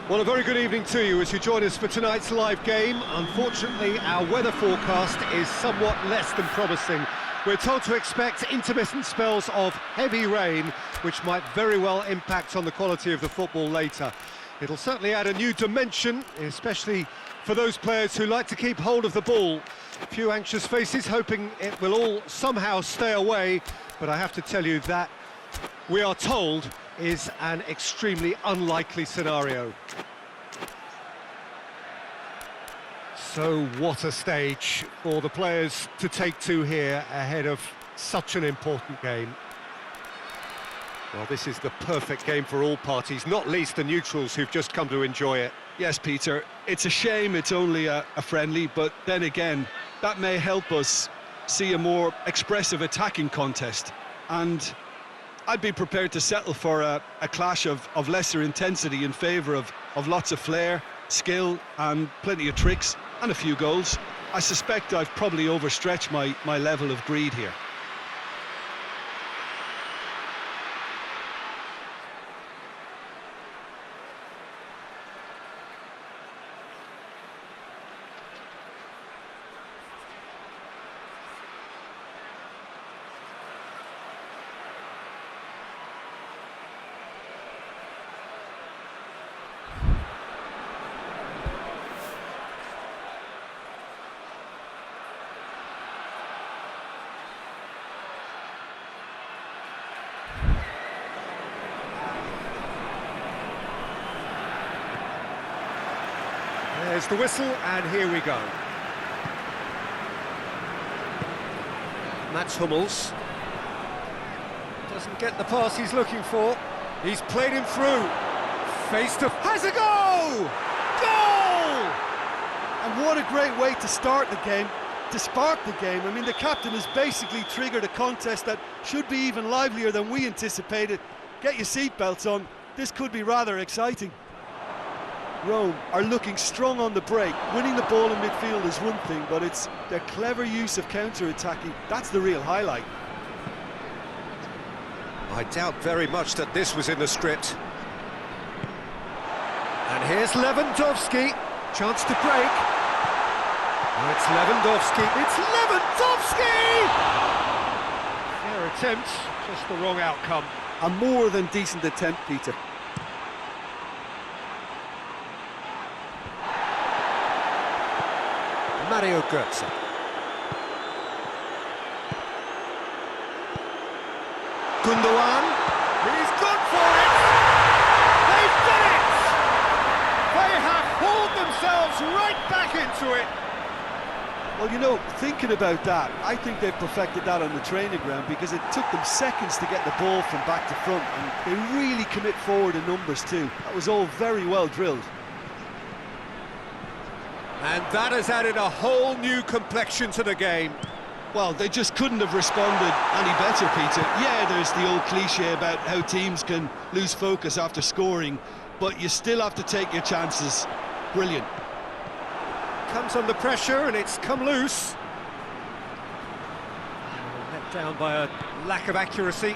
Well, a very good evening to you as you join us for tonight's live game. Unfortunately, our weather forecast is somewhat less than promising. We're told to expect intermittent spells of heavy rain, which might very well impact on the quality of the football later. It'll certainly add a new dimension, especially for those players who like to keep hold of the ball. A few anxious faces hoping it will all somehow stay away, but I have to tell you that we are told is an extremely unlikely scenario. So what a stage for the players to take to here ahead of such an important game. Well, this is the perfect game for all parties, not least the neutrals who've just come to enjoy it. Yes, Peter, it's a shame it's only a friendly, but then again, that may help us see a more expressive attacking contest. And I'd be prepared to settle for a clash of lesser intensity in favour of lots of flair, skill and plenty of tricks and a few goals. I suspect I've probably overstretched my level of greed here. There's the whistle, and here we go. Mats Hummels doesn't get the pass he's looking for. He's played him through. Face to... has a goal! Goal! And what a great way to start the game, to spark the game. I mean, the captain has basically triggered a contest that should be even livelier than we anticipated. Get your seatbelts on. This could be rather exciting. Rome are looking strong on the break. Winning the ball in midfield is one thing, but it's their clever use of counter-attacking. That's the real highlight. I doubt very much that this was in the script. And here's Lewandowski. Chance to break. Oh, it's Lewandowski. It's Lewandowski! Fair attempt, just the wrong outcome. A more than decent attempt, Peter. Mario Götze. Gundogan. He's gone for it! They've done it! They have hauled themselves right back into it! Well, you know, thinking about that, I think they've perfected that on the training ground because it took them seconds to get the ball from back to front, and they really commit forward in numbers too. That was all very well drilled. And that has added a whole new complexion to the game. Well, they just couldn't have responded any better, Peter. Yeah, there's the old cliche about how teams can lose focus after scoring, but you still have to take your chances. Brilliant. Comes under pressure and it's come loose. Let down by a lack of accuracy.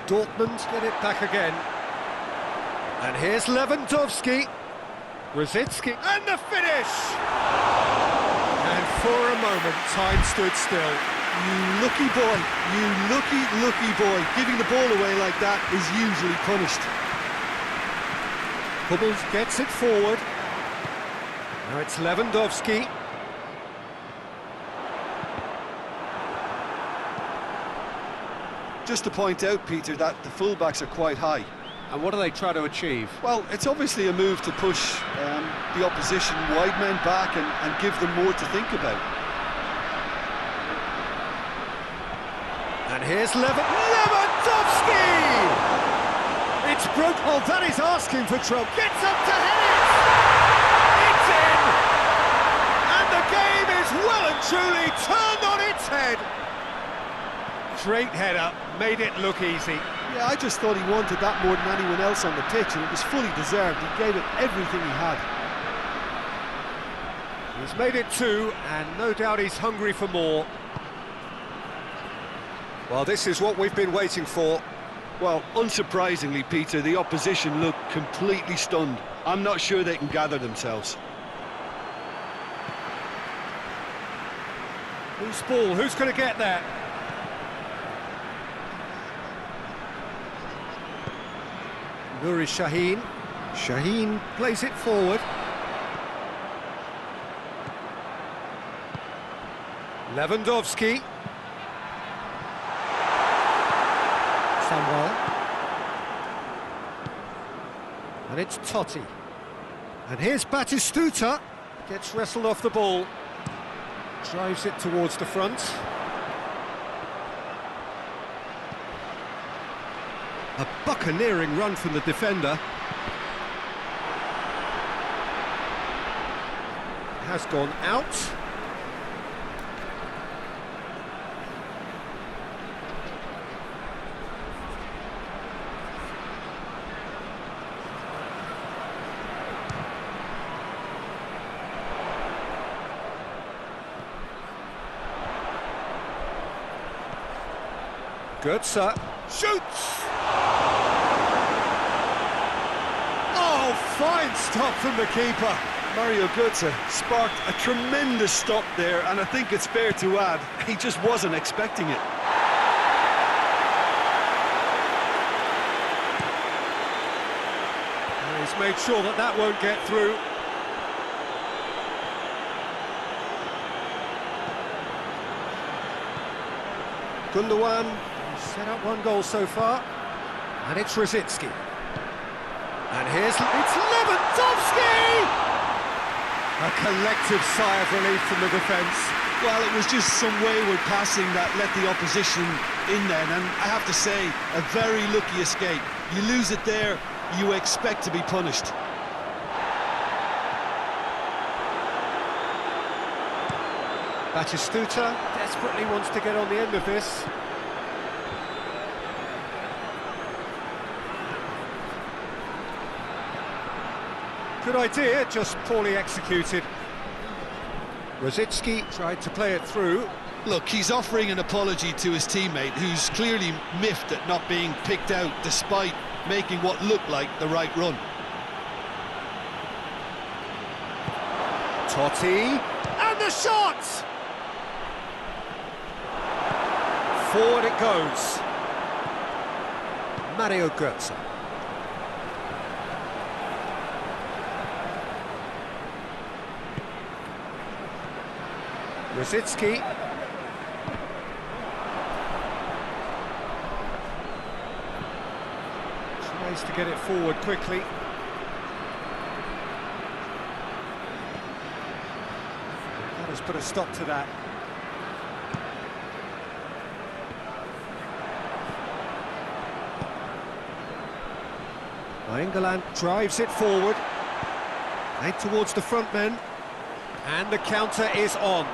Dortmund get it back again. And here's Lewandowski. Rosicki, and the finish! And for a moment, time stood still. You lucky boy, you lucky boy. Giving the ball away like that is usually punished. Hummels gets it forward. Now it's Lewandowski. Just to point out, Peter, that the fullbacks are quite high. And what do they try to achieve? Well, it's obviously a move to push the opposition wide men back and give them more to think about. And here's Lewandowski! It's broke. Oh, that is asking for trouble. Gets up to head it! It's in! And the game is well and truly turned on its head. Great header, made it look easy. Yeah, I just thought he wanted that more than anyone else on the pitch, and it was fully deserved. He gave it everything he had. He's made it two, and no doubt he's hungry for more. Well, this is what we've been waiting for. Well, unsurprisingly, Peter, the opposition looked completely stunned. I'm not sure they can gather themselves. Who's ball? Who's going to get that? Nuri Shaheen. Shaheen plays it forward. Lewandowski. Samuel. And it's Totti. And here's Batistuta. Gets wrestled off the ball. Drives it towards the front. A buccaneering run from the defender. Has gone out. Götze shoots! Oh, fine stop from the keeper. Mario Götze sparked a tremendous stop there, and I think it's fair to add, he just wasn't expecting it. And he's made sure that that won't get through. Gundogan set up one goal so far, and it's Rosicki. And it's Lewandowski! A collective sigh of relief from the defence. Well, it was just some wayward passing that let the opposition in then, and I have to say, a very lucky escape. You lose it there, you expect to be punished. Batistuta desperately wants to get on the end of this. Good idea, just poorly executed. Rosicki tried to play it through. Look, he's offering an apology to his teammate, who's clearly miffed at not being picked out despite making what looked like the right run. Totti, and the shot! Forward it goes. Mario Götze. Rosicki. Tries to get it forward quickly. That has put a stop to that. England drives it forward, right towards the front men, and the counter is on.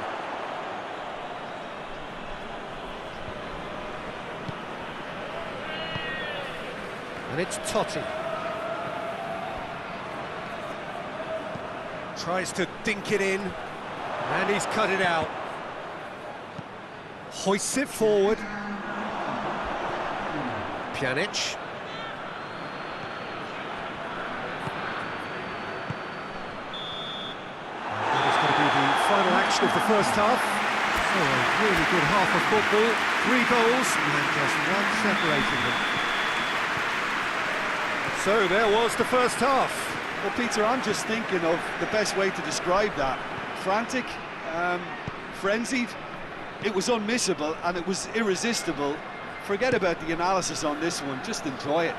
And it's Totti. Tries to dink it in, and he's cut it out. Hoists it forward. Pjanic. Final action of the first half. So a really good half of football. 3 goals and just one separating them. So there was the first half. Well, Peter, I'm just thinking of the best way to describe that. Frantic, frenzied. It was unmissable and it was irresistible. Forget about the analysis on this one, just enjoy it.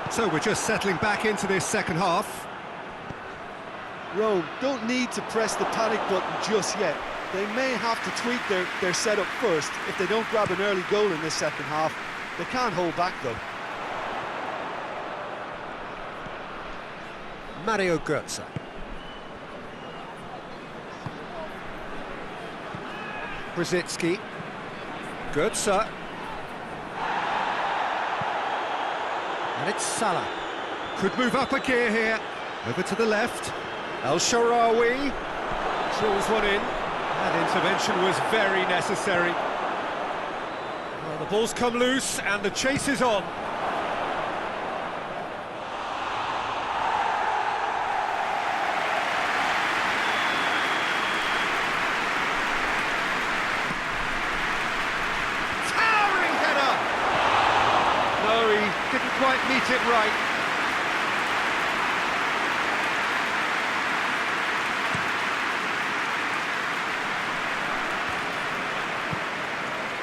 So we're just settling back into this second half. Rome don't need to press the panic button just yet. They may have to tweak their setup first if they don't grab an early goal in this second half. They can't hold back though. Mario Götze. Rosicki. Götze. And it's Salah. Could move up a gear here. Over to the left. El Shaarawy drills one in. That intervention was very necessary. Well, the ball's come loose and the chase is on. it right.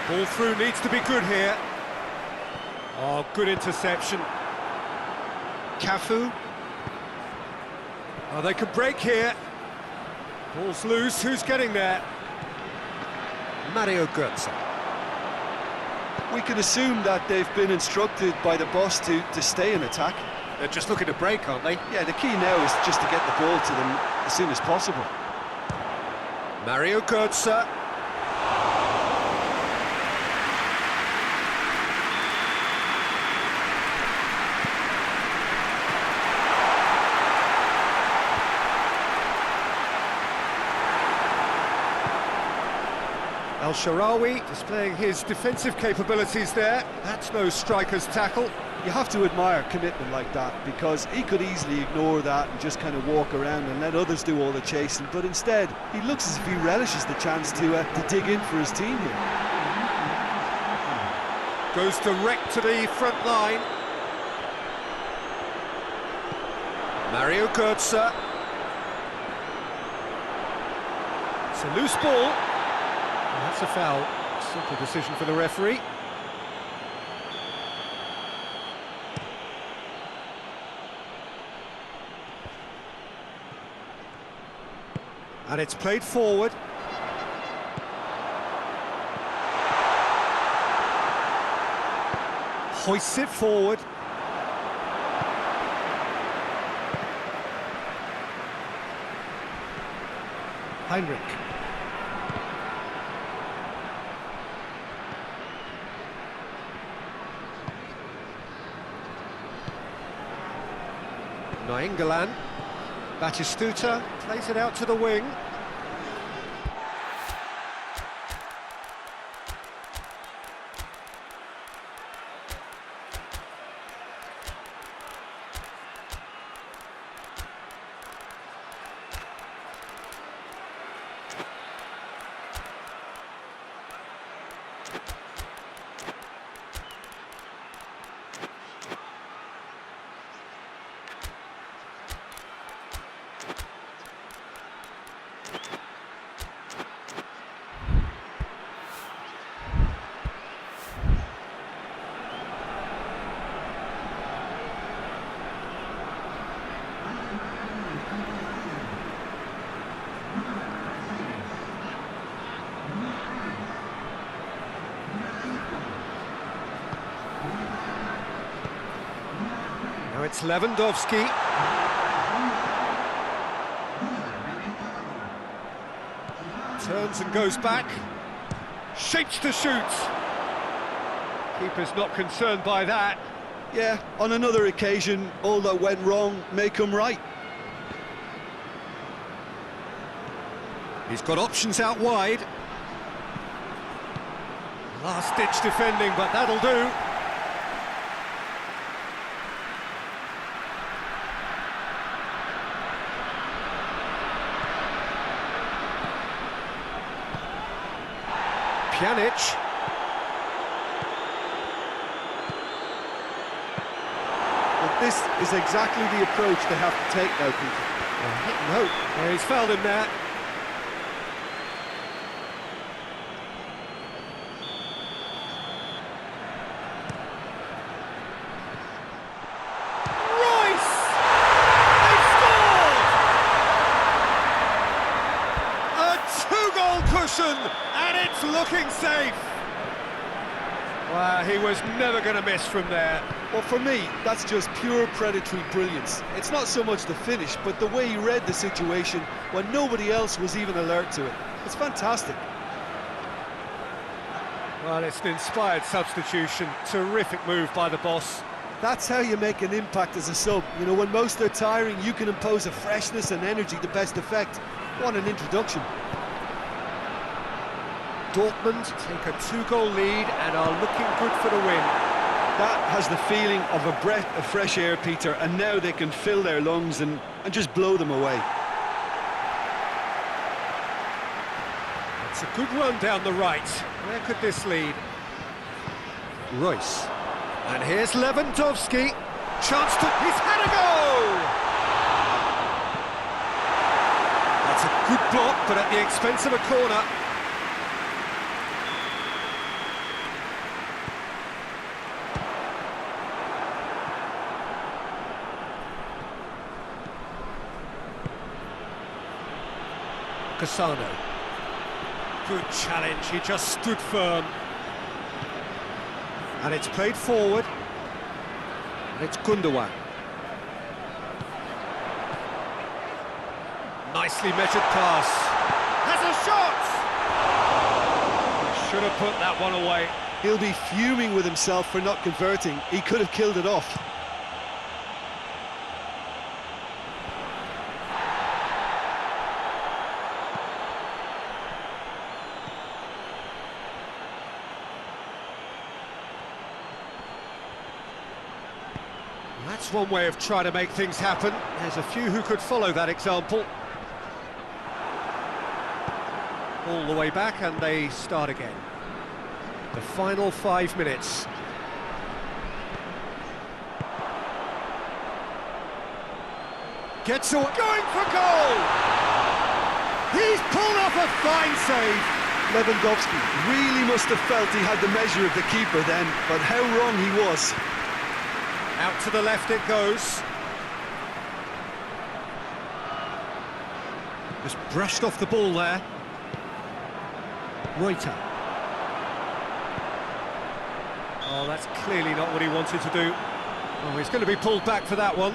Ball through needs to be good here. Oh, good interception. Cafu. Oh, they could break here. Ball's loose, who's getting there? Mario Götze. We can assume that they've been instructed by the boss to stay in attack. They're just looking to break, aren't they? Yeah, the key now is just to get the ball to them as soon as possible. Mario Götze. El Shaarawy displaying his defensive capabilities there. That's no striker's tackle. You have to admire commitment like that, because he could easily ignore that and just kind of walk around and let others do all the chasing, but instead he looks as if he relishes the chance to dig in for his team here. Goes direct to the front line. Mario Götze. It's a loose ball. That's a foul. Simple decision for the referee. And it's played forward. Hoists it forward. Heinrich. Nainggolan. Batistuta plays it out to the wing. Now it's Lewandowski. Turns and goes back. Shapes to shoot. Keeper's not concerned by that. Yeah, on another occasion, all that went wrong may come right. He's got options out wide. Last-ditch defending, but that'll do. Pjanic. But this is exactly the approach they have to take now, Peter. Hit and hope. Yeah, he's fouled him there. Royce! They scored! A two-goal cushion, and it's looking safe. Wow, he was never going to miss from there. Well, for me, that's just pure predatory brilliance. It's not so much the finish, but the way he read the situation when nobody else was even alert to it. It's fantastic. Well, it's an inspired substitution. Terrific move by the boss. That's how you make an impact as a sub. You know, when most are tiring, you can impose a freshness and energy to best effect. What an introduction. Dortmund take a two-goal lead and are looking good for the win. That has the feeling of a breath of fresh air, Peter, and now they can fill their lungs and just blow them away. It's a good run down the right. Where could this lead? Royce. And here's Lewandowski. chance to... He's had a go! That's a good block, but at the expense of a corner. Cassano. Good challenge, he just stood firm. And it's played forward. And it's Gundogan. Nicely measured pass. Has a shot! He should have put that one away. He'll be fuming with himself for not converting. He could have killed it off. That's one way of trying to make things happen. There's a few who could follow that example. All the way back and they start again. The final 5 minutes. Gets away, going for goal! He's pulled off a fine save. Lewandowski really must have felt he had the measure of the keeper then, but how wrong he was. Out to the left it goes. Just brushed off the ball there. Reuter. Oh, that's clearly not what he wanted to do. Oh, he's going to be pulled back for that one.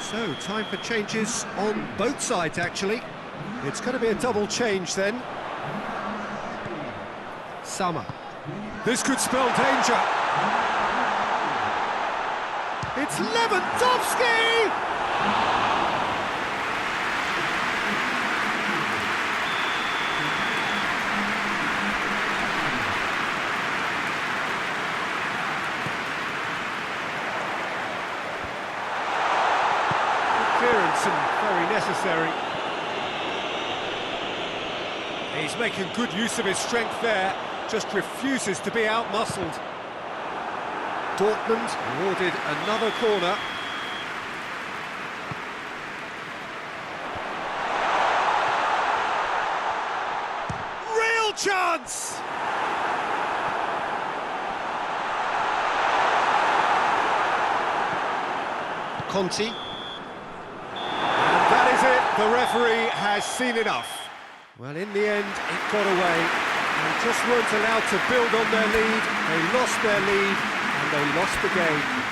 So, time for changes on both sides, actually. It's going to be a double change then. Summer. This could spell danger. It's Lewandowski! Clearance and very necessary. He's making good use of his strength there, just refuses to be out-muscled. Dortmund awarded another corner. Real chance! Conti. That is it, the referee has seen enough. Well, in the end, it got away. They just weren't allowed to build on their lead, they lost their lead, and they lost the game.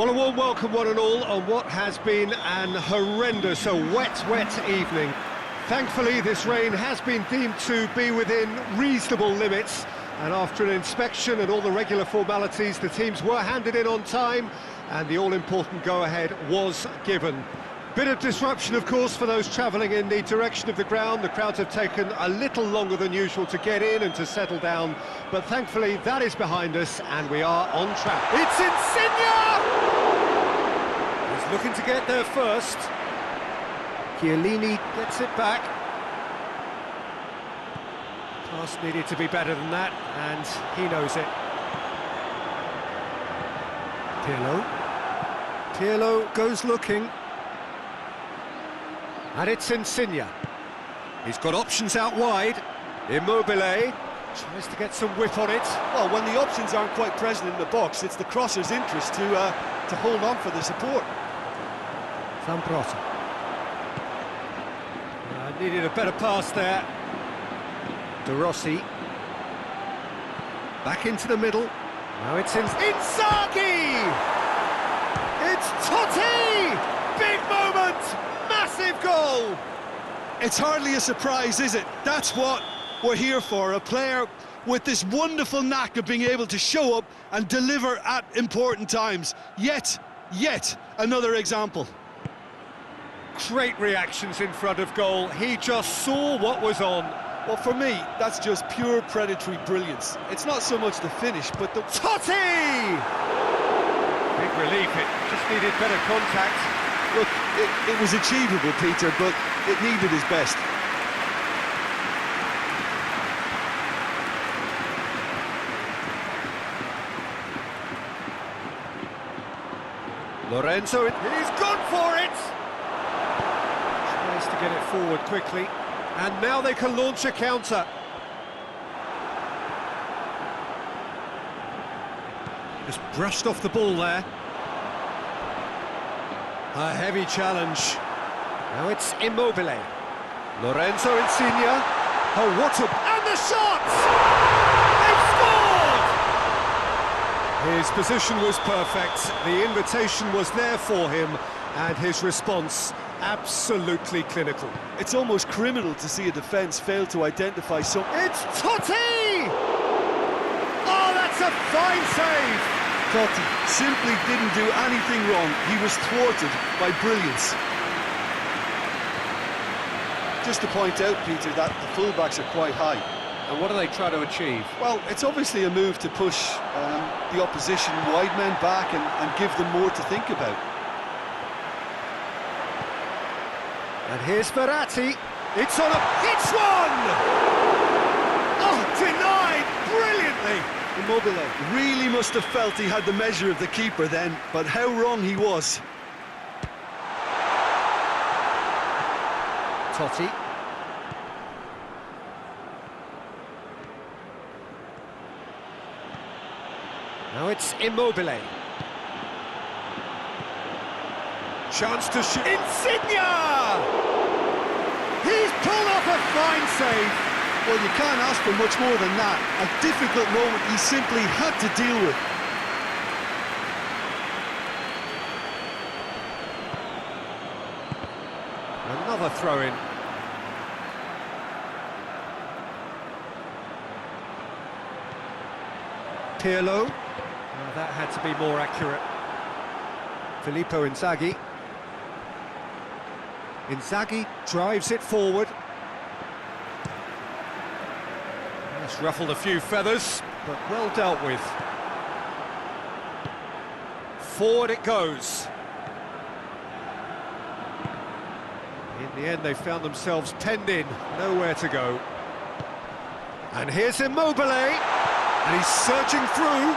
Well, a warm welcome one and all on what has been an horrendous, wet evening. Thankfully, this rain has been deemed to be within reasonable limits, and after an inspection and all the regular formalities, the teams were handed in on time, and the all-important go-ahead was given. Bit of disruption, of course, for those travelling in the direction of the ground. The crowds have taken a little longer than usual to get in and to settle down, but thankfully that is behind us and we are on track. It's Insigne! He's looking to get there first. Chiellini gets it back. Pass needed to be better than that, and he knows it. Pirlo goes looking. And it's Insigne. He's got options out wide. Immobile tries to get some whip on it. Well, when the options aren't quite present in the box, it's the crosser's interest to hold on for the support. Zambrota. Needed a better pass there. De Rossi. Back into the middle. Now it's Inzaghi! It's Totti! Big moment! Massive goal! It's hardly a surprise, is it? That's what we're here for, a player with this wonderful knack of being able to show up and deliver at important times. Yet another example. Great reactions in front of goal. He just saw what was on. Well, for me, that's just pure predatory brilliance. It's not so much the finish, but the... Totti! Big relief, it just needed better contact. Look, it was achievable, Peter, but it needed his best. Lorenzo, he's gone for it! Tries to get it forward quickly, and now they can launch a counter. Just brushed off the ball there. A heavy challenge. Now it's Immobile. Lorenzo Insigne. Oh, what a... And the shot! They've scored! His position was perfect. The invitation was there for him, and his response absolutely clinical. It's almost criminal to see a defence fail to identify some... It's Totti! Oh, that's a fine save! Totti simply didn't do anything wrong. He was thwarted by brilliance. Just to point out, Peter, that the fullbacks are quite high. And what do they try to achieve? Well, it's obviously a move to push the opposition wide men back and give them more to think about. And here's Verratti. It's on a... It's one! Oh, denied brilliantly! Immobile really must have felt he had the measure of the keeper then, but how wrong he was. Totti. Now it's Immobile. Chance to shoot. Insigne! He's pulled off a fine save. Well, you can't ask for much more than that. A difficult moment he simply had to deal with. Another throw-in. Pirlo. Well, that had to be more accurate. Filippo Inzaghi. Inzaghi drives it forward. That's ruffled a few feathers, but well dealt with. Forward it goes. In the end, they found themselves penned in, nowhere to go. And here's Immobile, and he's surging through.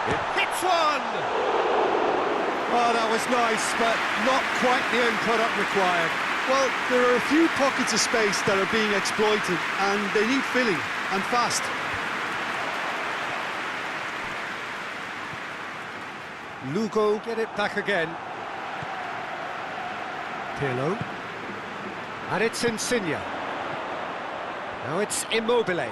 It hits one! Oh, that was nice, but not quite the end product required. Well, there are a few pockets of space that are being exploited, and they need filling, and fast. Lugo get it back again. Pirlo. And it's Insigne. Now it's Immobile.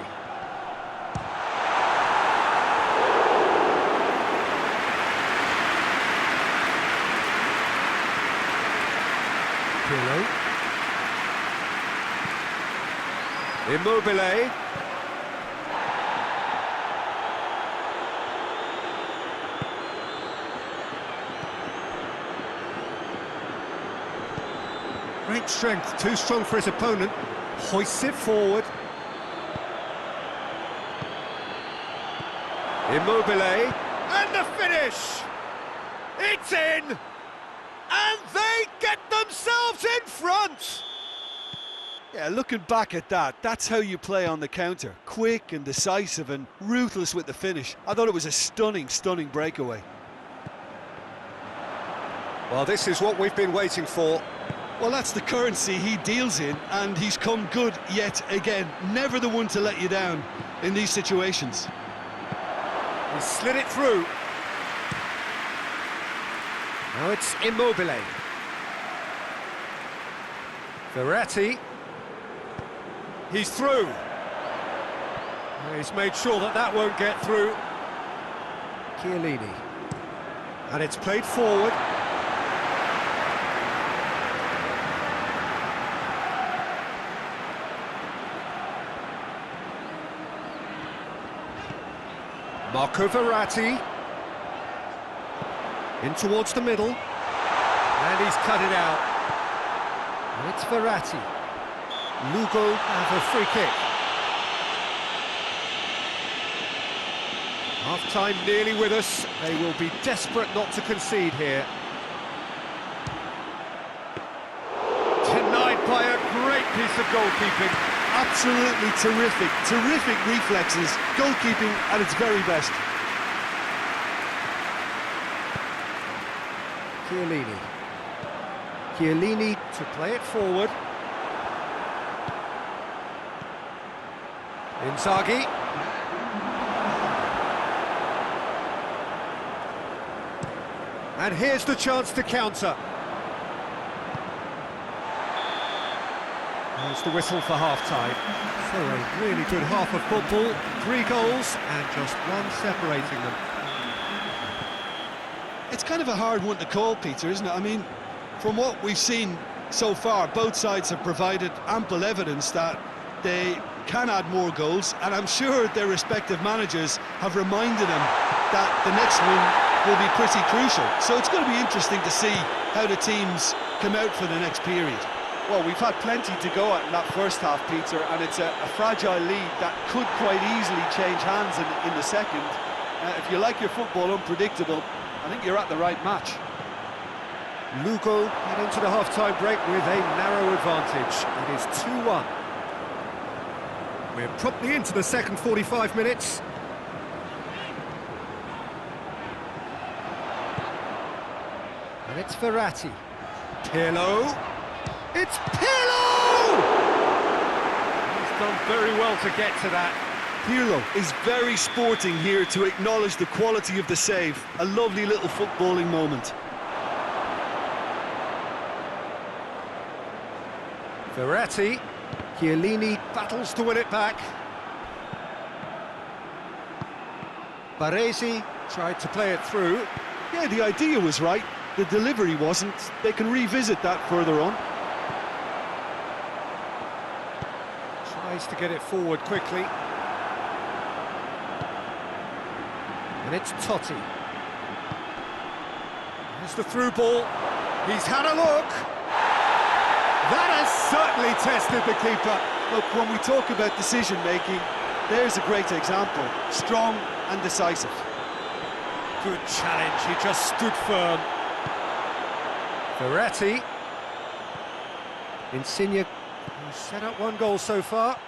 Pirlo. Immobile. Great strength, too strong for his opponent. Hoists it forward. Immobile. And the finish! It's in! And they get themselves in front! Yeah, looking back at that, that's how you play on the counter. Quick and decisive and ruthless with the finish. I thought it was a stunning, stunning breakaway. Well, this is what we've been waiting for. Well, that's the currency he deals in, and he's come good yet again. Never the one to let you down in these situations. He slid it through. Now it's Immobile. Verratti. He's through. He's made sure that that won't get through. Chiellini. And it's played forward. Marco Verratti. In towards the middle. And he's cut it out. And it's Verratti. Lugo have a free kick. Half-time nearly with us. They will be desperate not to concede here. Denied by a great piece of goalkeeping. Absolutely terrific, terrific reflexes. Goalkeeping at its very best. Chiellini. Chiellini to play it forward. Inzaghi. And here's the chance to counter. There's the whistle for half-time. So a really good half of football. 3 goals and just one separating them. It's kind of a hard one to call, Peter, isn't it? I mean, from what we've seen so far, both sides have provided ample evidence that they can add more goals, and I'm sure their respective managers have reminded them that the next one will be pretty crucial. So it's going to be interesting to see how the teams come out for the next period. Well, we've had plenty to go at in that first half, Peter, and it's a fragile lead that could quite easily change hands in the second. If you like your football unpredictable, I think you're at the right match. Lugo head into the half-time break with a narrow advantage. It is 2-1. We're promptly into the second 45 minutes. And it's Verratti. Pirlo. It's Pirlo! He's done very well to get to that. Pirlo is very sporting here to acknowledge the quality of the save. A lovely little footballing moment. Verratti. Chiellini battles to win it back. Baresi tried to play it through. Yeah, the idea was right. The delivery wasn't. They can revisit that further on. Tries to get it forward quickly. And it's Totti. There's the through ball. He's had a look. That has certainly tested the keeper. Look, when we talk about decision-making, there's a great example. Strong and decisive. Good challenge, he just stood firm. Verratti. Insigne, who's set up 1 goal so far.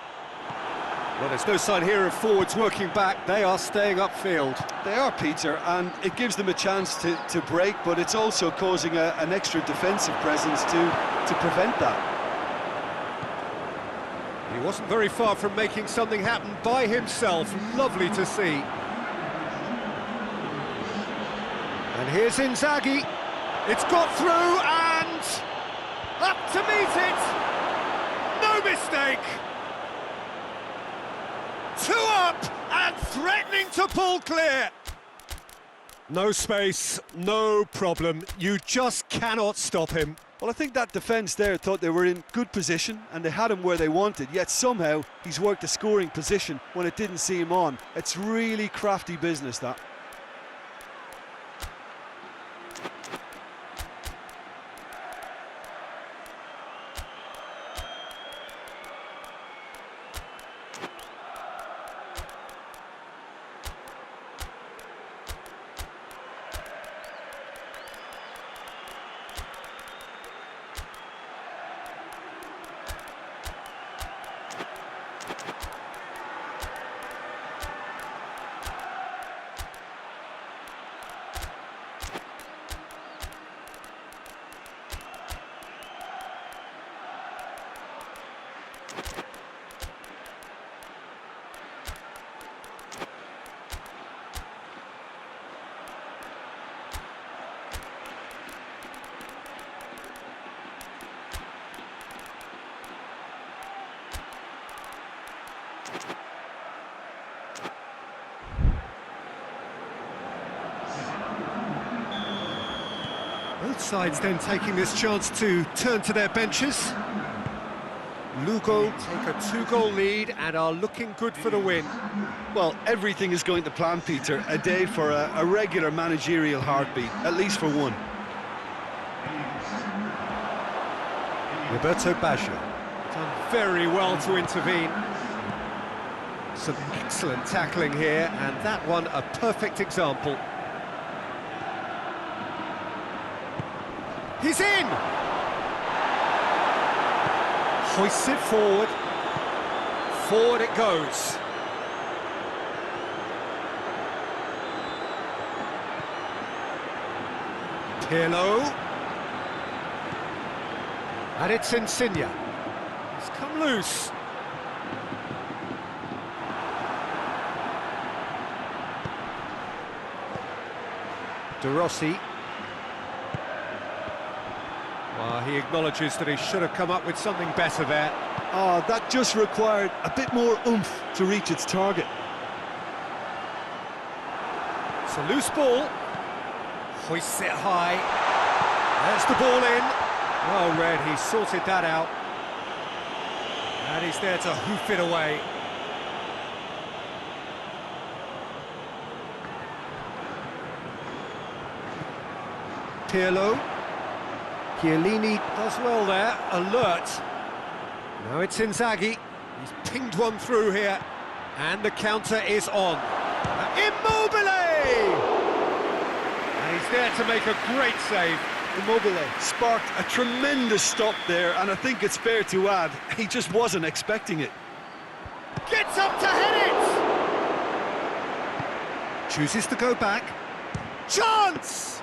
Well, there's no sign here of forwards working back. They are staying upfield. They are, Peter, and it gives them a chance to break, but it's also causing an extra defensive presence to prevent that. He wasn't very far from making something happen by himself. Lovely to see. And here's Inzaghi. It's got through and up to meet it. No mistake. 2 up and threatening to pull clear. No space, no problem. You just cannot stop him. Well, I think that defence there thought they were in good position and they had him where they wanted, yet somehow he's worked a scoring position when it didn't see him on. It's really crafty business, that. Both sides then taking this chance to turn to their benches. Lugo take a 2-goal lead and are looking good for the win. Well, everything is going to plan, Peter. A day for a regular managerial heartbeat, at least for one. Roberto Baggio done very well to intervene. Some excellent tackling here, and that one a perfect example. He's in! Hoists it forward. Forward it goes. Pirlo. And it's Insigne. He's come loose. De Rossi. Well, he acknowledges that he should have come up with something better there. Oh, that just required a bit more oomph to reach its target. It's a loose ball. Hoists it high. There's the ball in. Well read, he sorted that out. And he's there to hoof it away. Pirlo. Chiellini does well there, alert. Now it's Inzaghi. He's pinged one through here. And the counter is on. Immobile! And he's there to make a great save. Immobile Sparked a tremendous stop there, and I think it's fair to add, he just wasn't expecting it. Gets up to head it! Chooses to go back. Chance!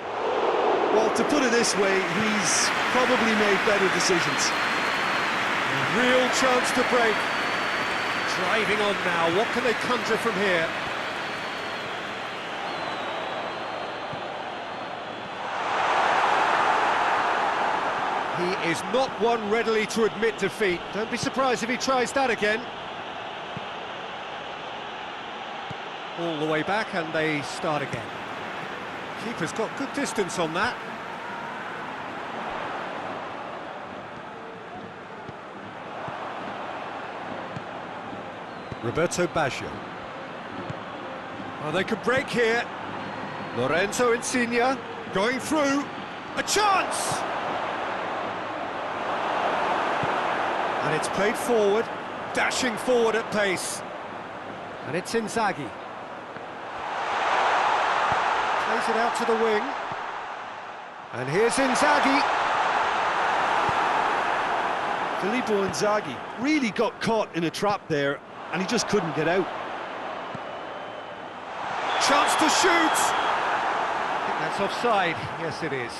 Well, to put it this way, he's probably made better decisions. A real chance to break. Driving on now, what can they conjure from here? He is not one readily to admit defeat. Don't be surprised if he tries that again. All the way back and they start again. Keeper's got good distance on that. Roberto Baggio. Oh, they could break here. Lorenzo Insigne going through. A chance! And it's played forward, dashing forward at pace. And it's Inzaghi. Plays it out to the wing. And here's Inzaghi. Filippo Inzaghi really got caught in a trap there, and he just couldn't get out. Chance to shoot! I think that's offside. Yes, it is.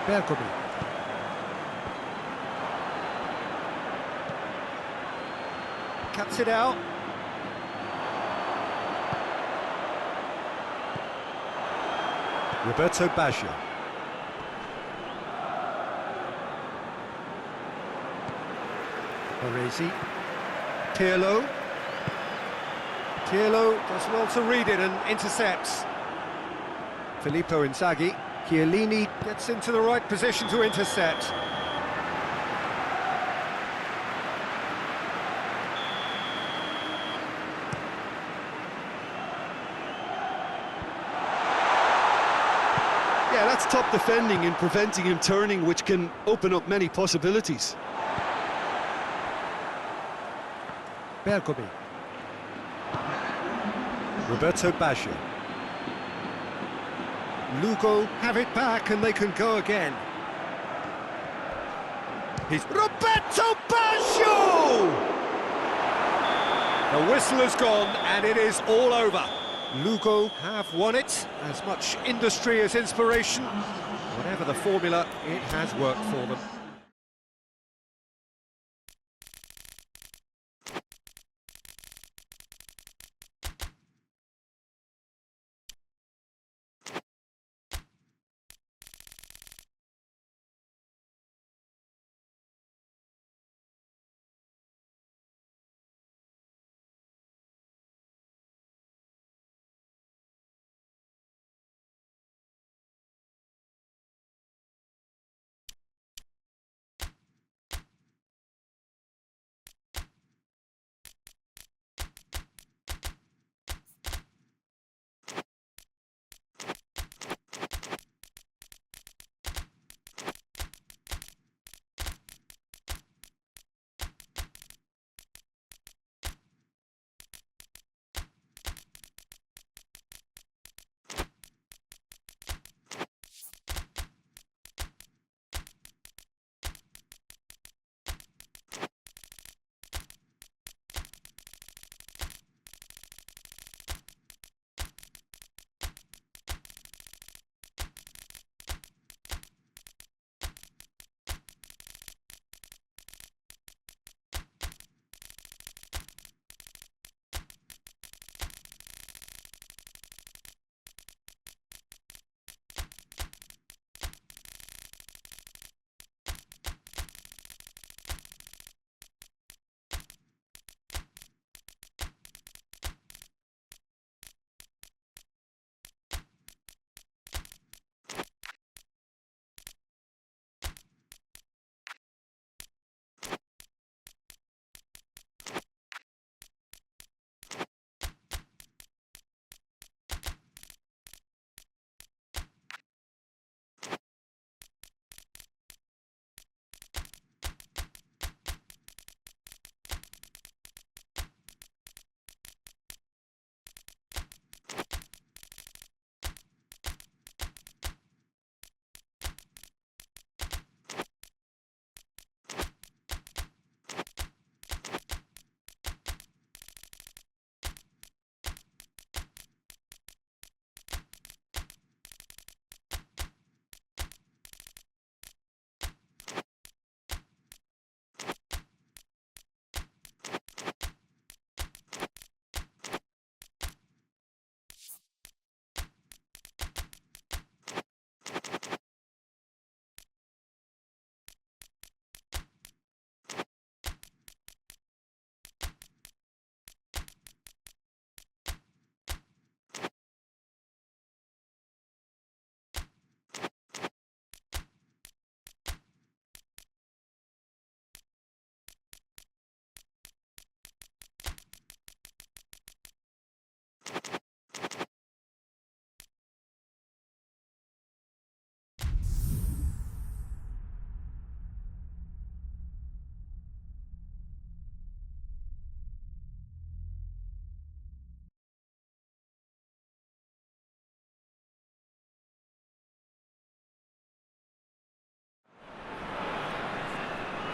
Bergomi. Cuts it out. Roberto Baggio. Baresi. Pirlo. Pirlo does well to read it and intercepts. Filippo Inzaghi. Chiellini gets into the right position to intercept. Yeah, that's top defending and preventing him turning, which can open up many possibilities. Bergomi. Roberto Baggio. Lugo have it back and they can go again. He's Roberto Baggio! The whistle has gone and it is all over. Lugo have won it. As much industry as inspiration. Whatever the formula, it has worked for them.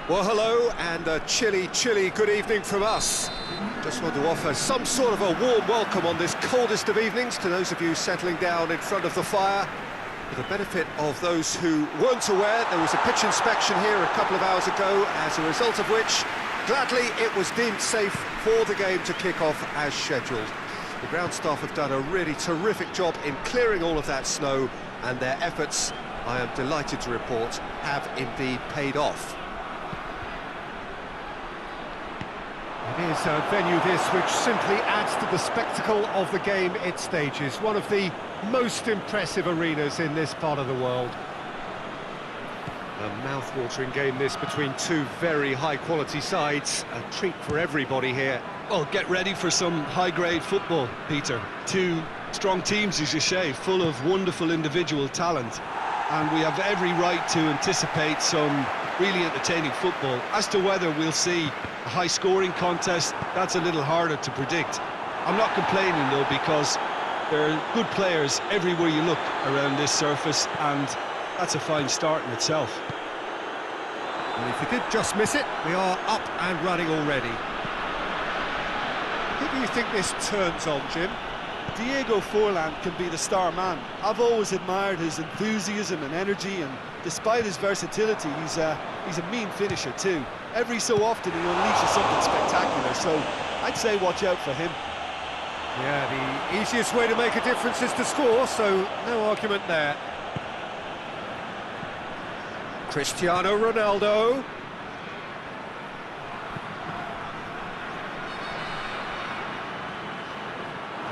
Well, hello, and a chilly good evening from us. Just want to offer some sort of a warm welcome on this coldest of evenings to those of you settling down in front of the fire. For the benefit of those who weren't aware, there was a pitch inspection here a couple of hours ago, as a result of which, gladly, it was deemed safe for the game to kick off as scheduled. The ground staff have done a really terrific job in clearing all of that snow, and their efforts, I am delighted to report, have indeed paid off. Here's a venue this which simply adds to the spectacle of the game it stages. One of the most impressive arenas in this part of the world. A mouth-watering game this between two very high-quality sides. A treat for everybody here. Well, get ready for some high-grade football, Peter. Two strong teams, as you say, full of wonderful individual talent. And we have every right to anticipate some really entertaining football. As to whether we'll see a high-scoring contest, that's a little harder to predict. I'm not complaining, though, because there are good players everywhere you look around this surface, and that's a fine start in itself. And if you did just miss it, we are up and running already. Who do you think this turns on, Jim? Diego Forlan can be the star man. I've always admired his enthusiasm and energy, and despite his versatility, he's a mean finisher too. Every so often he unleashes something spectacular, so I'd say watch out for him. Yeah, the easiest way to make a difference is to score, so no argument there. Cristiano Ronaldo.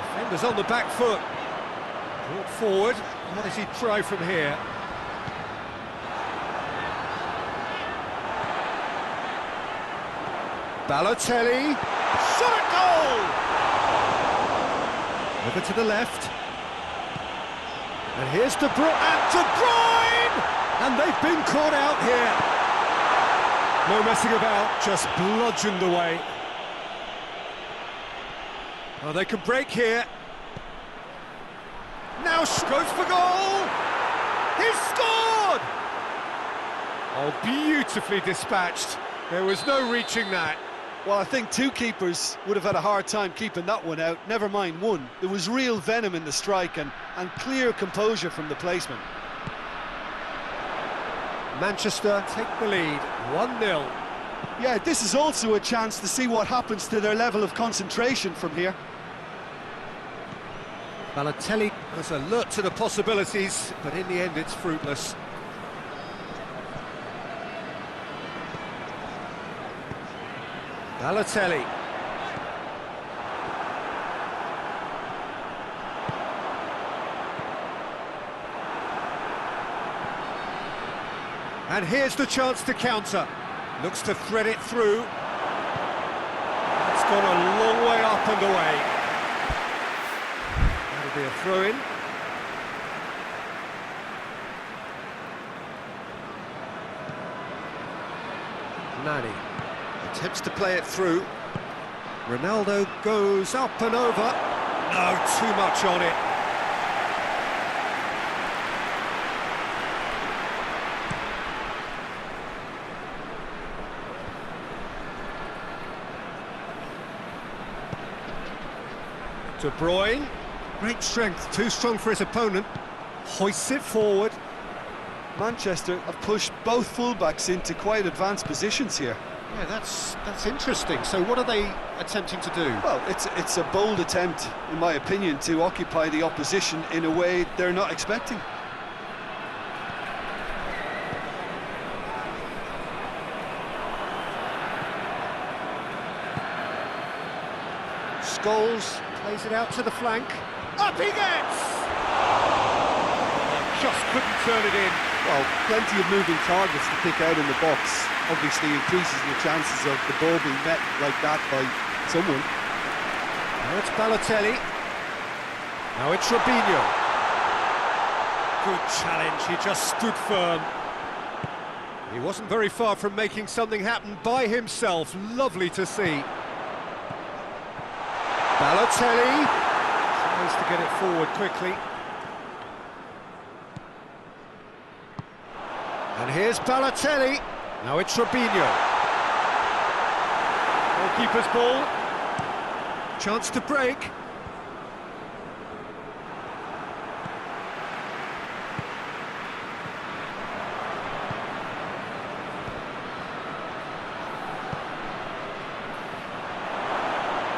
Defenders on the back foot. Brought forward. What does he try from here? Balotelli. Shot at goal! Over to the left. And here's De Bruyne! And they've been caught out here. No messing about, just bludgeoned away. Oh, they can break here. Now goes for goal! He's scored! Oh, beautifully dispatched. There was no reaching that. Well, I think two keepers would have had a hard time keeping that one out, never mind one. There was real venom in the strike and clear composure from the placement. Manchester take the lead, 1-0. Yeah, this is also a chance to see what happens to their level of concentration from here. Balotelli was alert to the possibilities, but in the end it's fruitless. Balotelli. And here's the chance to counter. Looks to thread it through. It's gone a long way up and away. That'll be a throw-in. Nani attempts to play it through. Ronaldo goes up and over. No, too much on it. De Bruyne, great strength, too strong for his opponent, hoists it forward. Manchester have pushed both fullbacks into quite advanced positions here. Yeah, that's interesting. So what are they attempting to do? Well, it's a bold attempt, in my opinion, to occupy the opposition in a way they're not expecting. Scholes plays it out to the flank. Up he gets! Just couldn't turn it in. Well, plenty of moving targets to pick out in the box. Obviously increases the chances of the ball being met like that by someone. Now it's Balotelli. Now it's Robinho. Good challenge, he just stood firm. He wasn't very far from making something happen by himself. Lovely to see. Balotelli tries to get it forward quickly. And here's Balotelli. Now it's Robinho. Goalkeeper's ball. Chance to break.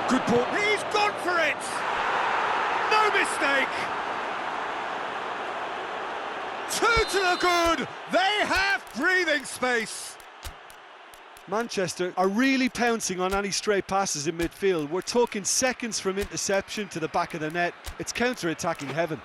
Good ball. He's gone for it! No mistake! Two to the good! They have breathing space! Manchester are really pouncing on any stray passes in midfield. We're talking seconds from interception to the back of the net. It's counter-attacking heaven.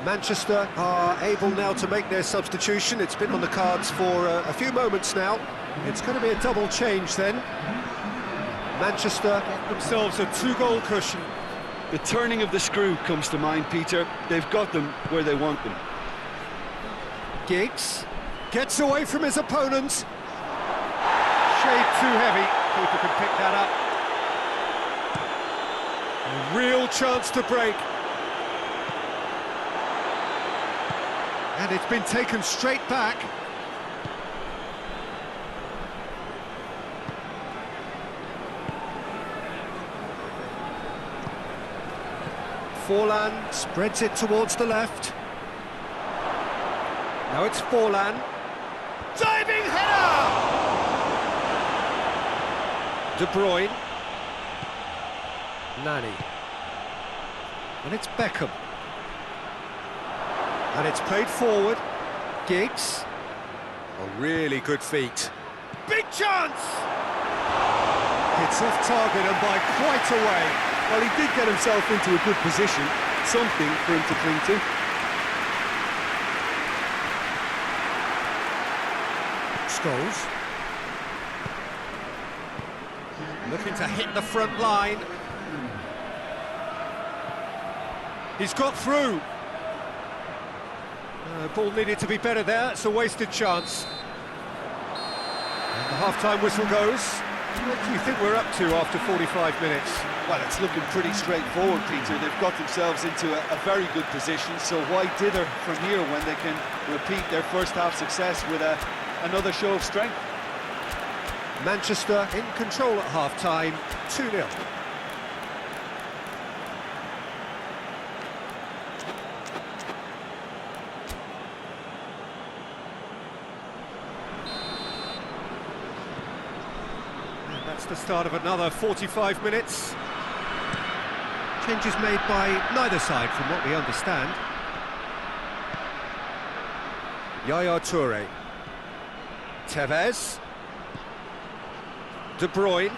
Manchester are able now to make their substitution. It's been on the cards for a few moments now. It's going to be a double change then. Manchester get themselves a 2-goal cushion. The turning of the screw comes to mind, Peter. They've got them where they want them. Giggs gets away from his opponent. Shade too heavy. Keeper can pick that up. A real chance to break. And it's been taken straight back. Forlan spreads it towards the left. Now it's Forlan. Diving header! De Bruyne. Nani. And it's Beckham. And it's played forward. Giggs. A really good feat. Big chance! It's off target and by quite a way. Well, he did get himself into a good position. Something for him to cling to. Scholes. Looking to hit the front line. He's got through. Ball needed to be better there. It's a wasted chance. And the half-time whistle goes. What do you think we're up to after 45 minutes? Well, it's looking pretty straightforward, Peter. They've got themselves into a very good position, so why dither from here when they can repeat their first half success with another show of strength? Manchester in control at half-time, 2-0. That's the start of another 45 minutes. Changes made by neither side, from what we understand. Yaya Toure. Tevez. De Bruyne.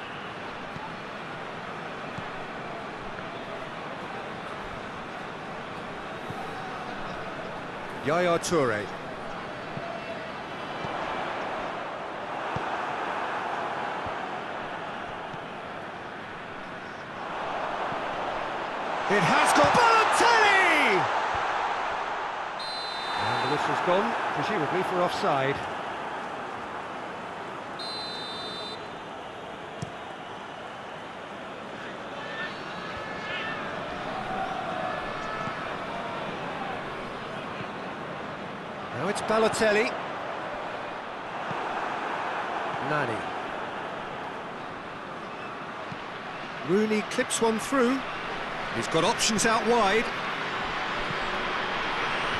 Yaya Toure. It has got Balotelli! And the whistle's gone, presumably for offside. Now it's Balotelli. Nani. Rooney clips one through. He's got options out wide.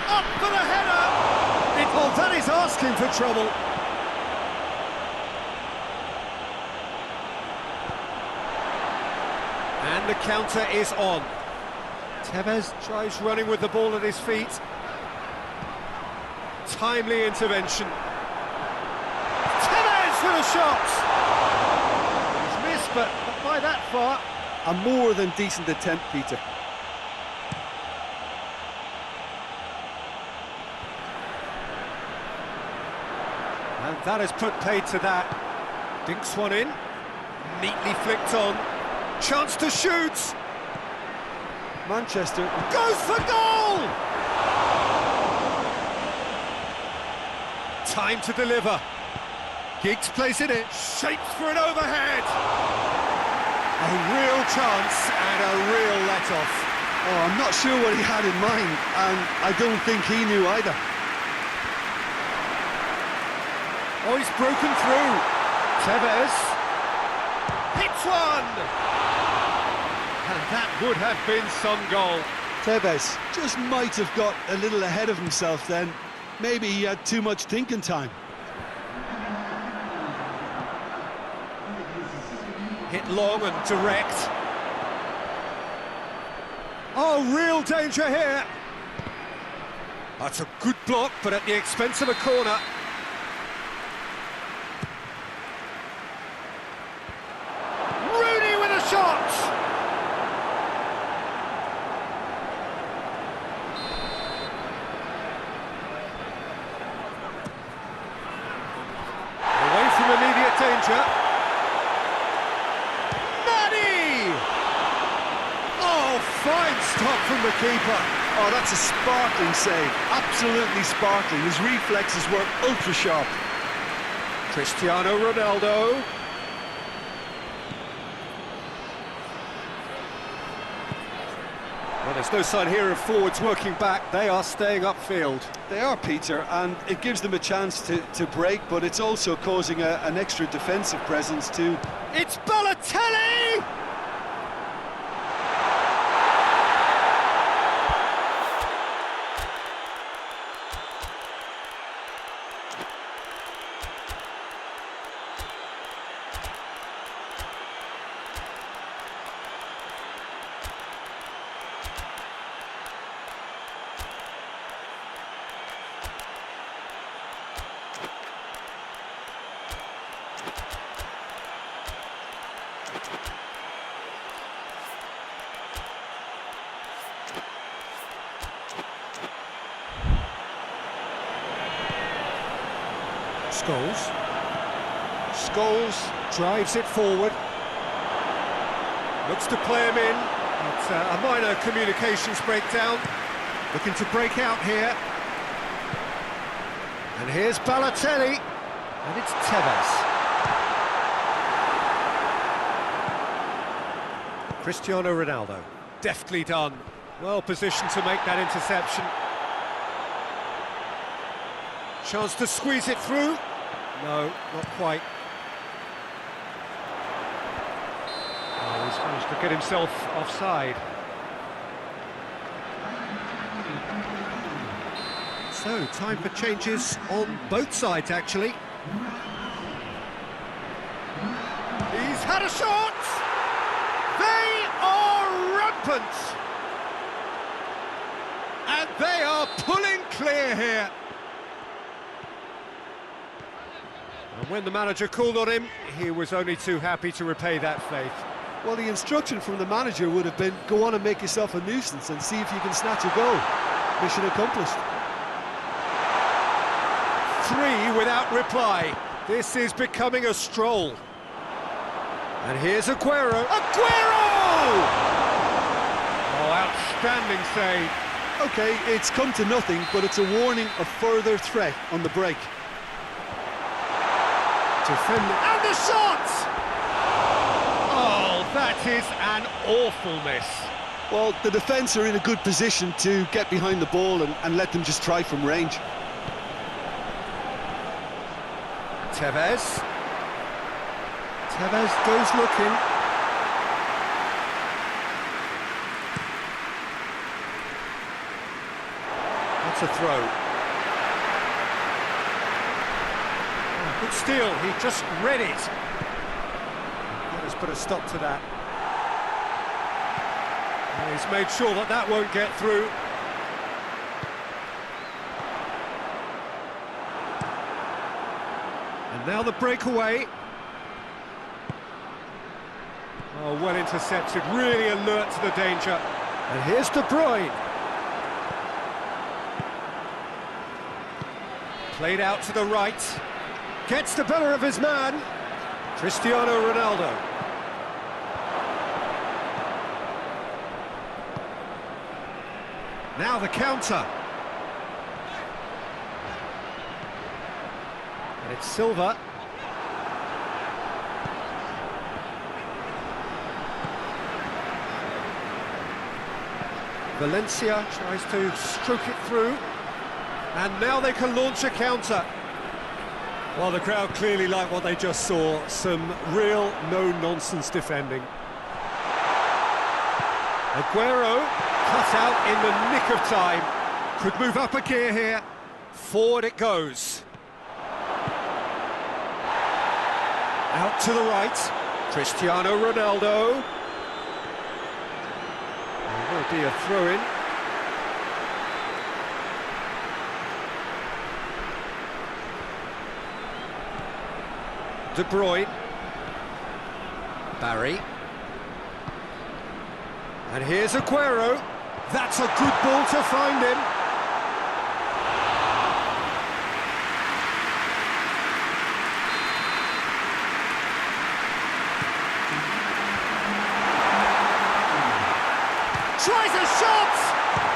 Up for the header! Oh, that is asking for trouble. And the counter is on. Tevez tries running with the ball at his feet. Timely intervention. Tevez for the shot! He's missed, but not by that far. A more than decent attempt, Peter. And that has put paid to that. Dinks one in. Neatly flicked on. Chance to shoot. Manchester Goes for goal! Time to deliver. Giggs plays it in. Shapes for an overhead. A real chance and a real let-off. Oh, I'm not sure what he had in mind, and I don't think he knew either. Oh, he's broken through. Tevez hits one! And that would have been some goal. Tevez just might have got a little ahead of himself then. Maybe he had too much thinking time. Hit long and direct. Oh, real danger here. That's a good block, but at the expense of a corner. Rooney with a shot! Away from immediate danger. Nani! Oh, fine stop from the keeper. Oh, that's a sparkling save, absolutely sparkling. His reflexes were ultra sharp. Cristiano Ronaldo. Well, there's no sign here of forwards working back. They are staying upfield. They are, Peter, and it gives them a chance to break, but it's also causing an extra defensive presence too. It's Balotelli! Scholes drives it forward. Looks to play him in. It's a minor communications breakdown. Looking to break out here. And here's Balotelli. And it's Tevez. Cristiano Ronaldo. Deftly done. Well positioned to make that interception. Chance to squeeze it through. No, not quite. Oh, he's managed to get himself offside. So, time for changes on both sides, actually. He's had a shot! They are rampant! And they are pulling clear here. And when the manager called on him, he was only too happy to repay that faith. Well, the instruction from the manager would have been, go on and make yourself a nuisance and see if you can snatch a goal. Mission accomplished. 3 without reply. This is becoming a stroll. And here's Aguero. Aguero! Oh, outstanding save. OK, it's come to nothing, but it's a warning of further threat on the break. And the shot! Oh, that is an awful miss. Well, the defence are in a good position to get behind the ball and let them just try from range. Tevez. Tevez goes looking. That's a throw. Good steal, he just read it. That has put a stop to that. And he's made sure that that won't get through. And now the breakaway. Oh, well intercepted, really alert to the danger. And here's De Bruyne. Played out to the right. Gets the better of his man, Cristiano Ronaldo. Now the counter. And it's Silva. Valencia tries to stroke it through. And now they can launch a counter. Well, the crowd clearly like what they just saw. Some real no-nonsense defending. Aguero cut out in the nick of time. Could move up a gear here. Forward it goes. Out to the right. Cristiano Ronaldo. There will be a throw-in. De Bruyne. Barry. And here's Aguero. That's a good ball to find him. Tries a shot!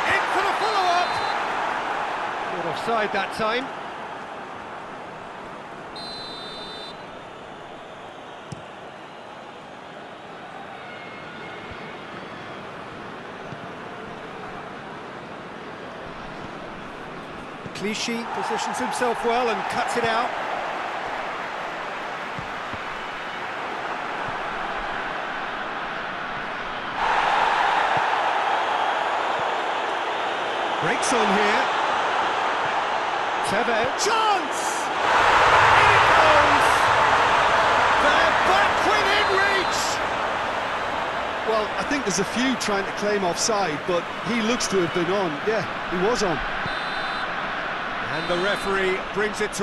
In for the follow-up! Not offside that time. Clichy positions himself well and cuts it out. Breaks on here. Tevez. Chance! In it goes! They're back within reach! Well, I think there's a few trying to claim offside, but he looks to have been on. Yeah, he was on. And the referee brings it to